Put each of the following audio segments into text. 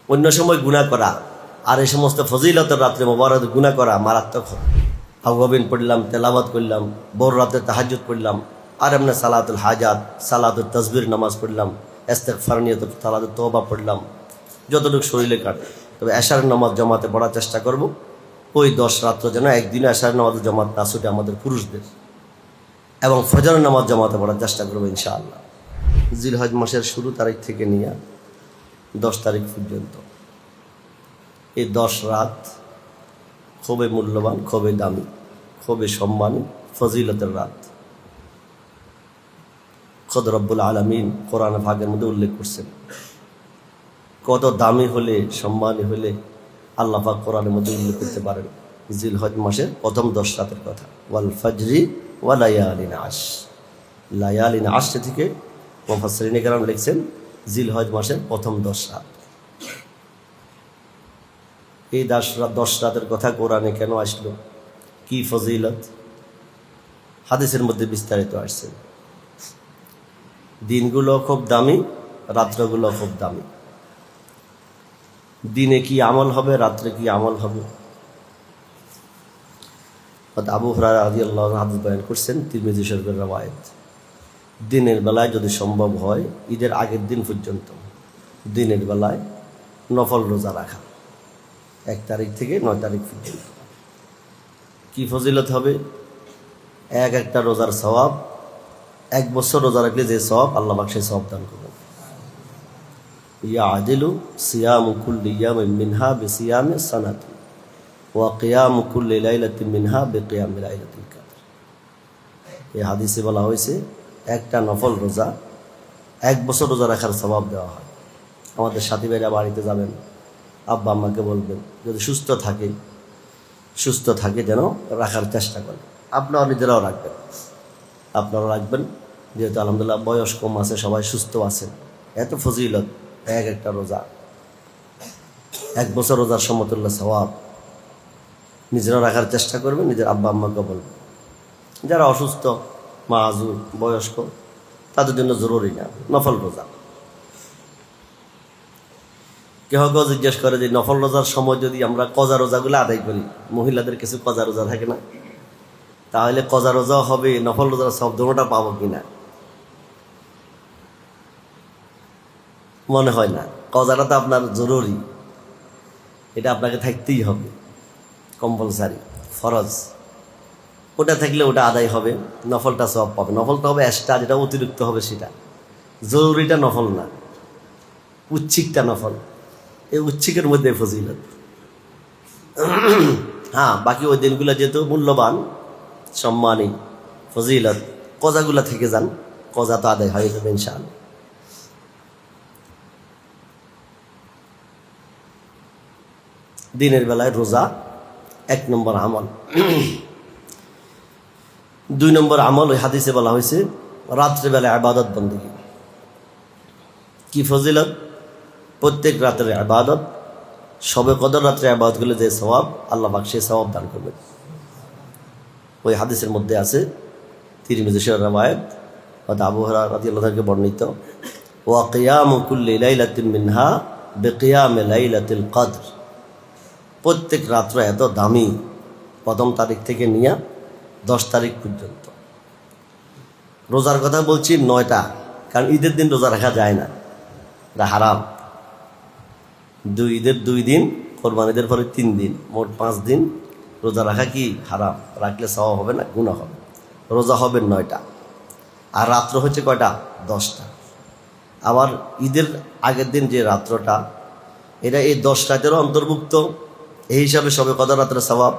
অন্য সময় গুনাহ করা আর এই সমস্ত ফজিলতের রাত্রে মোবারক গুনাহ করা মারাত্মক হবে। আওয়াবিন পড়লাম, তেলাওয়াত করলাম, ভোর রাতে তাহাজ্জুদ পড়লাম, আর এমনি সালাতুল হাজাত, সালাতুল তাসবির নামাজ পড়লাম, ইস্তিগফার নিয়ত সালাতুল তওবা পড়লাম, যতটুকু শরীরে কাটে। তবে এশার নামাজ জমাতে পড়ার চেষ্টা করব। ওই 10 রাত্র যেন একদিনে এশার নামাজ জমাত না ছুটে আমাদের পুরুষদের, এবং ফজরের নামাজ জমাতে পড়ার চেষ্টা করবো ইনশাআল্লাহ। জিলহজ মাসের শুরু তারিখ থেকে নিয়ে 10 তারিখ পর্যন্ত এই 10 রাত খুবই মূল্যবান, খুবই দামি, খুবই সম্মানী, ফজিলতের রাত। খোদ রব্বুল আলামিন কোরআন ভাগের মধ্যে উল্লেখ করছেন। কত দামি হলে, সম্মানী হলে আল্লাহ পাক কোরআনের মধ্যে উল্লেখ করতে পারেন জিলহজ মাসের প্রথম 10 রাতের কথা। ওয়াল ফজরি ওয়া লায়ালিন আশ, লায়ালিন আশ থেকে মুফাসসিরিনে কেরাম লিখছেন জিলহজ মাসের প্রথম 10 রাত। এই 10 রাতের কথা কোরআনে কেন আসলো, কি ফজিলত, হাদিসের মধ্যে বিস্তারিত আসছে। দিনগুলো খুব দামি, রাত্রগুলো খুব দামি। দিনে কি আমল হবে, রাত্রে কি আমল হবে। আবু হুরায়রা রাদিয়াল্লাহু আনহু হাদিস বয়ান করছেন, তিরমিজি শরীফের রওয়ায়াত। দিনের বেলায় যদি সম্ভব হয় ঈদের আগের দিন পর্যন্ত দিনের বেলায় নফল রোজা রাখা, 1 তারিখ থেকে 9 তারিখ পর্যন্ত। কি ফজিলত হবে, একটা রোজার সওয়াব, 1 বছর রোজা রাখলে যে সওয়াব আল্লাহ পাক সেই সওয়াব দান করবেন। ইয়াদিলু সিয়ামু কুল্লি ইয়ামিন মিনহা বিসিয়ামি সানাতি ওয়া কিয়ামু কুল্লি লাইলাতিন মিনহা বিকিয়ামি লাইলাতিল কদর। এই হাদিসে বলা হয়েছে একটা নফল রোজা 1 বছর রোজা রাখার সওয়াব দেওয়া হয়। আমাদের সাথী ভাইরা বাড়িতে যাবেন, আব্বা আম্মাকে বলবেন যদি সুস্থ থাকে যেন রাখার চেষ্টা করেন। আপনারা নিজেরাও রাখবেন, যেহেতু আলহামদুলিল্লাহ বয়স কম আছে, সবাই সুস্থ আছেন। এত ফজিলত একটা রোজা, 1 বছর রোজার সমতুল্য সওয়াব। নিজেরা রাখার চেষ্টা করবেন, নিজের আব্বা আম্মাকে বলবেন। যারা অসুস্থ, মাযুর, বয়স্ক, তাদের জন্য জরুরি না নফল রোজা। কেউ জিজ্ঞেস করে যে নফল রোজার সময় যদি আমরা কজা রোজাগুলো আদায় করি, মহিলাদের কিছু কজা রোজা থাকে না, তাহলে কজা রোজাও হবে, নফল রোজার সব দুটোটা পাবো কিনা। মনে হয় না। কজাটা তো আপনার জরুরি, এটা আপনাকে থাকতেই হবে, কম্পালসারি, ফরজ। ওটা থাকলে ওটা আদায় হবে, নফলটা সব পাবে। নফলটা হবে এক্সট্রা, যেটা অতিরিক্ত হবে সেটা। জরুরিটা নফল না, উচ্ছিকটা নফল। এই উচ্ছিকের মধ্যে ফজিলত। হ্যাঁ, বাকি ওই দিনগুলো যেহেতু মূল্যবান, সম্মানী, ফজিলত, কজাগুলা থেকে যান, কজা তো আদায় হয়ে যাবে ইনশাআল্লাহ। দিনের বেলায় রোজা 1 নম্বর আমল। 2 নম্বর আমল ওই হাদিসে বলা হয়েছে রাত্রেবেলায় ইবাদত বন্দেগী। কি ফজিলত, প্রত্যেক রাতের ইবাদত, শবে কদর রাত্রে ইবাদত করলে যে সওয়াব আল্লাহ পাক সেই সওয়াব দান করবেন। ওই হাদিসের মধ্যে আছে, তিরমিজি শরীফের রওয়ায়াত, আবু হুরায়রা রাদিয়াল্লাহু আনহু বর্ণিত, ওয়া কিয়ামু কুল্লি লাইলাতিন মিনহা বিকিয়ামি লাইলাতিল কদর। প্রত্যেক রাত্র এত দামি, 1 তারিখ থেকে নিয়ে 10 তারিখ পর্যন্ত। রোজার কথা বলছি 9টা, কারণ ঈদের দিন রোজা রাখা যায় না, এটা হারাম। ঈদের 2 দিন, কোরবানিদের পরে 3 দিন, মোট 5 দিন রোজা রাখা কি হারাম। রাখলে সওয়াব হবে না, গুনাহ হবে। রোজা হবে 9টা, আর রাত্র হচ্ছে কয়টা, 10টা। আবার ঈদের আগের দিন যে রাত্রটা, এটা এই 10 রাতেরও অন্তর্ভুক্ত, এই হিসাবে শবে কদর রাত্রে সওয়াব।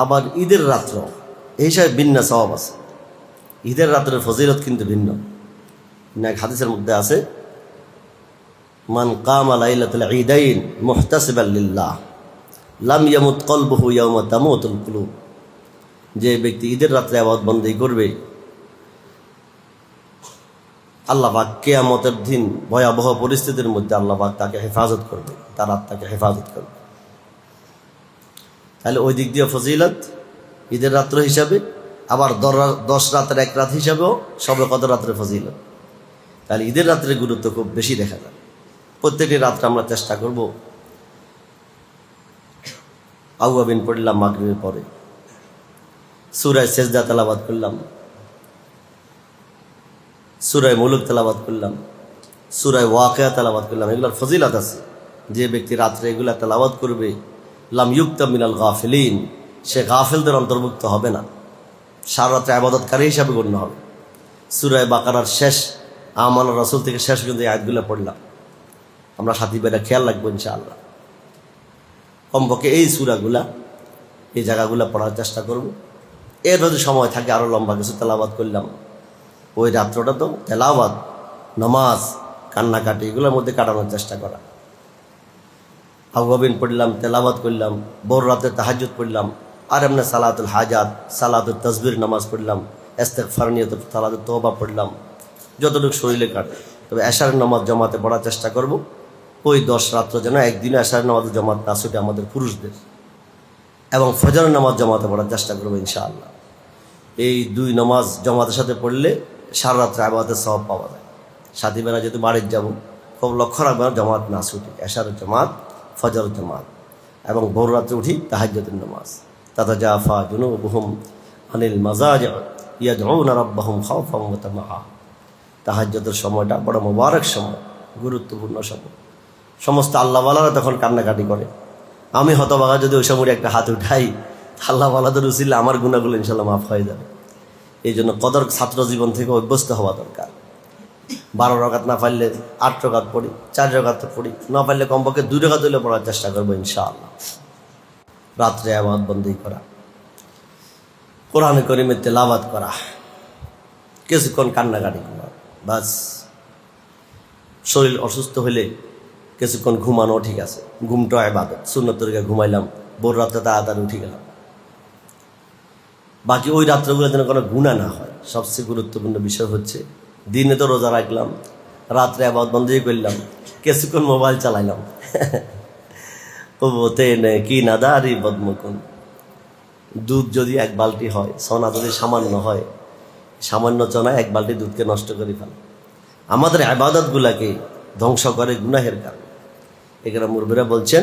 আবার ঈদের রাত্র এই হিসাবে ভিন্ন সওয়াব আছে। ঈদের রাত্রের ফজিলত কিন্তু ভিন্ন। এক হাদিসের মধ্যে আছে, মান কামা লাইলাতুল ঈদাইন মুহতাসিবান লিল্লাহ লাম ইয়ামুত কলবুহু ইয়াওমা তামুতুল কুলুব। যে ব্যক্তি ঈদের রাত্রে ইবাদত বন্দেগী করবে, আল্লাহ পাক কিয়ামতের দিন ভয়াবহ পরিস্থিতির মধ্যে আল্লাহ পাক তাকে হেফাজত করবে, তার আত্মাকে হেফাজত করবে। তাহলে ওই দিক দিয়ে ফজিলত ঈদের রাত্র হিসাবে, আবার 10 রাতের 1 রাত হিসাবেও শবে কদর রাত্রে ফজিলত। তাহলে ঈদের রাত্রের গুরুত্ব খুব বেশি দেখা যায়। প্রত্যেকটি রাত্রে আমরা চেষ্টা করব আউয়াবিন পড়লাম মাগরিবের পরে, সূরা সেজদা তেলাওয়াত করলাম, সূরা মুলুক তেলাওয়াত করলাম, সূরা ওয়াকিয়া তেলাওয়াত করলাম। এগুলোর ফজিলত আছে। যে ব্যক্তি রাত্রে এগুলা তেলাওয়াত করবে লাম ইউক্তা মিনাল গাফিলিন, সে গাফিলদের অন্তর্ভুক্ত হবে না, সারা রাত্রে ইবাদতকারী হিসাবে গণ্য হবে। সূরা বাকারার শেষ আমানুর রাসূল থেকে শেষ পর্যন্ত এই আয়াতগুলো পড়লাম। আমরা সাথী ভাইরা খেয়াল রাখবো ইনশাআল্লাহ। কমপক্ষে এই সূরাগুলা, এই জায়গাগুলো পড়ার চেষ্টা করব। এর যদি সময় থাকে আরও লম্বা কিছু তেলাওয়াত করলাম। ওই রাত্রটা তো তেলাওয়াত, নামাজ, কান্নাকাটি এগুলোর মধ্যে কাটানোর চেষ্টা করা। আউয়াবিন পড়লাম, তেলাওয়াত করলাম, ভোর রাতে তাহাজ্জুদ পড়লাম, আর এমনি সালাতুল হাজাত, সালাতুল তাসবির নামাজ পড়লাম, ইস্তিগফার নিয়ত সালাতুল তওবা পড়লাম, যতটুকু শরীরে কাটে। তবে এশারের নামাজ জমাতে পড়ার চেষ্টা করব। ওই 10 রাত্র যেন একদিনে এশারের নামাজ জমাত না ছুটে আমাদের পুরুষদের, এবং ফজরের নামাজ জমাতে পড়ার চেষ্টা করবো ইনশাআল্লাহ। এই 2 নামাজ জমাতের সাথে পড়লে সারা রাত্রে ইবাদতের সওয়াব পাওয়া যায়। সাথী বেলা যেহেতু বাড়ির যাব, খুব লক্ষ্য রাখবেন জমাত না ছুটে, এশারের জামাত, ফজরের জামাত, এবং ভোর রাত্রে উঠি তাহাজ্জুদের নামাজ। তাতাজাফা জুনুবুহুম আনিল মাযাজি' ইয়াদউনা রাব্বাহুম খাওফান ওয়া তামাআ। তাহাজ্জুদের সময়টা বড় মোবারক সময়, গুরুত্বপূর্ণ সময়। সমস্ত আল্লাহওয়ালারা তখন কান্নাকাটি করে। আমি হতভাগা যদি ওই সময় একটা হাত উঠাই, আল্লাহওয়ালাদের উসিলে আমার গুনাহগুলো ইনশাআল্লাহ মাফ হয়ে যাবে। এই জন্য কদর ছাত্র জীবন থেকে অভ্যস্ত হওয়া দরকার। 12 রাকাত না পারলে 8 রাকাত পড়ি, 4 রাকাত পড়ি, না পারলে কমপক্ষে 2 রাকাত হইলে পড়ার চেষ্টা করবো ইনশাআল্লাহ। রাত্রে ইবাদত বন্দী করা, কোরআন কারীমের তেলাওয়াত করা, কিছুক্ষণ কান্নাকাটি করা, বাস। শরীর অসুস্থ হলে কিছুক্ষণ ঘুমানো ঠিক আছে, ঘুমটা ইবাদত, সুন্নত তরিকা ঘুমাইলাম, ভোর রাতে তাড়াতাড়ি উঠে গেলাম। বাকি ওই রাত্রগুলো যেন কোনো গুনাহ না হয়। সবচেয়ে গুরুত্বপূর্ণ বিষয় হচ্ছে দিনে তো রোজা রাখলাম, রাত্রে ইবাদত বন্দী করলাম, কিছুক্ষণ মোবাইল চালাইলাম। ও তে নে কি নাদারি বদমকুন। দুধ যদি 1 বালতি হয়, সোনা যদি সামান্য হয়, সামান্য চনা 1 বালতি দুধকে নষ্ট করে ফেলে। আমাদের ইবাদতগুলোকে ধ্বংস করে গুনাহের কারণে। এখানে মুরব্বিরা বলছেন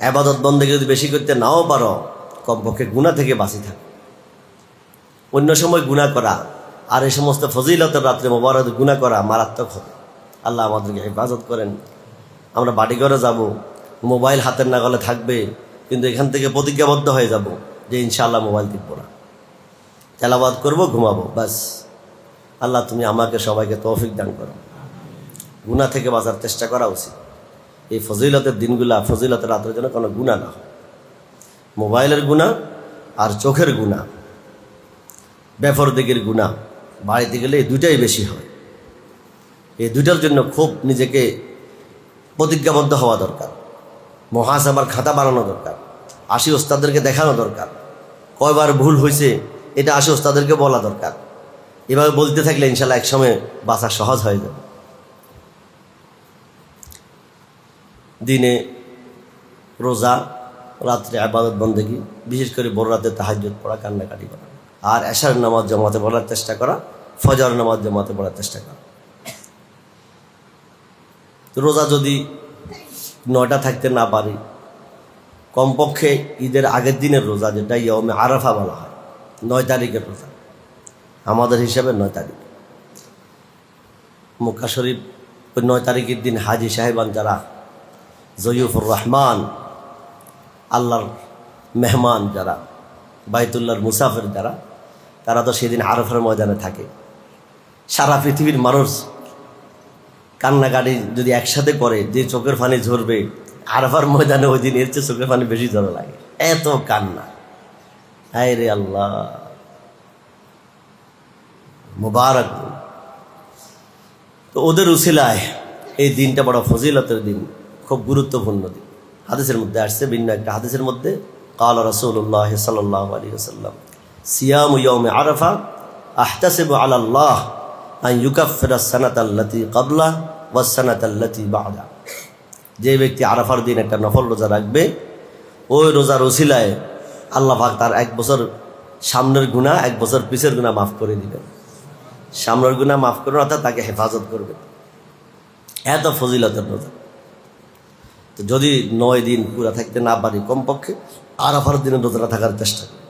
ইবাদত বন্দেগী যদি বেশি করতে নাও পারো, কমপক্ষে গুনাহ থেকে বাঁচি থাকো। অন্য সময় গুনাহ করা আর এই সমস্ত ফজিলতের রাত্রে মোবারক গুনাহ করা মারাত্মক হবে। আল্লাহ আমাদেরকে হেফাজত করেন। আমরা বাড়ি ঘরে যাব, মোবাইল হাতের নাগালে থাকবে, কিন্তু এখান থেকে প্রতিজ্ঞাবদ্ধ হয়ে যাব যে ইনশাআল্লাহ মোবাইল টিপবো না, তেলাওয়াত করবো, ঘুমাবো, বাস। আল্লাহ তুমি আমাকে সবাইকে তৌফিক দান করো। গুনাহ থেকে বাঁচার চেষ্টা করা উচিত। এই ফজিলতের দিনগুলা, ফজিলতের রাত্রে যেন কোনো গুনাহ না হয়। মোবাইলের গুনাহ আর চোখের গুনাহ, বেপরদিগির গুনাহ বাড়িতে গেলে এই 2টাই বেশি হয়। এই 2টার জন্য খুব নিজেকে প্রতিজ্ঞাবদ্ধ হওয়া দরকার। মুহাসাবার খাতা বানানো দরকার। 80 ওস্তাদদেরকে দেখানো দরকার। কয়বার ভুল হয়েছে এটা 80 ওস্তাদদেরকে বলা দরকার। এভাবে বলতে থাকলে ইনশাআল্লাহ একসময় বাঁচা সহজ হয়ে যাবে। দিনে রোজা, রাত্রে ইবাদত বন্দেগী, বিশেষ করে ভোর রাতে তাহাজ্জুদ পড়া, কান্নাকাটি করা, আর এশার নামাজ জমাতে পড়ার চেষ্টা করা, ফজর নামাজ জমাতে পড়ার চেষ্টা করা। রোজা যদি 9টা থাকতে না পারি, কমপক্ষে ঈদের আগের দিনের রোজা, যেটা ইয়মে আরাফা বলা হয়, 9 তারিখের রোজা, আমাদের হিসাবে 9 তারিখ। মক্কা শরীফ ওই 9 তারিখের দিন হাজি সাহেবান যারা, জয়ুফুর রহমান, আল্লাহর মেহমান যারা, বাইতুল্লাহর মুসাফির যারা, তারা তো সেদিন আরাফার ময়দানে থাকে। সারা পৃথিবীর মানুষ কান্নাকাটি যদি একসাথে করে, যে চোখের পানি ঝরবে আরাফার ময়দানে ওই দিন, এর চেয়ে চোখের পানি বেশি ঝরা লাগে, এত কান্না। হায় রে আল্লাহ, মুবারক। তো ওদের উসিলায় এই দিনটা বড় ফজিলতের দিন, খুব গুরুত্বপূর্ণ দিন। হাদিসের মধ্যে আসছে, ভিন্ন একটা হাদিসের মধ্যে, قال رسول الله صلى الله عليه وسلم صيام يوم عرفة احتسب على الله ان يكفر السنة التي قبله والسنة التي بعده। যে ব্যক্তি আরাফার দিন একটা নফল রোজা রাখবে, ওই রোজার উসিলায় আল্লাহ পাক তার 1 বছর সামনের গুনাহ, 1 বছর পিছের গুনাহ মাফ করে দিবেন। সামনের গুনাহ মাফ করবেন, অর্থাৎ তাকে হেফাজত করবে। এত ফজিলতের রোজা। তো যদি 9 দিন পুরা থাকতে না পারি, কমপক্ষে আরাফার দিনে রোজা থাকার চেষ্টা করি।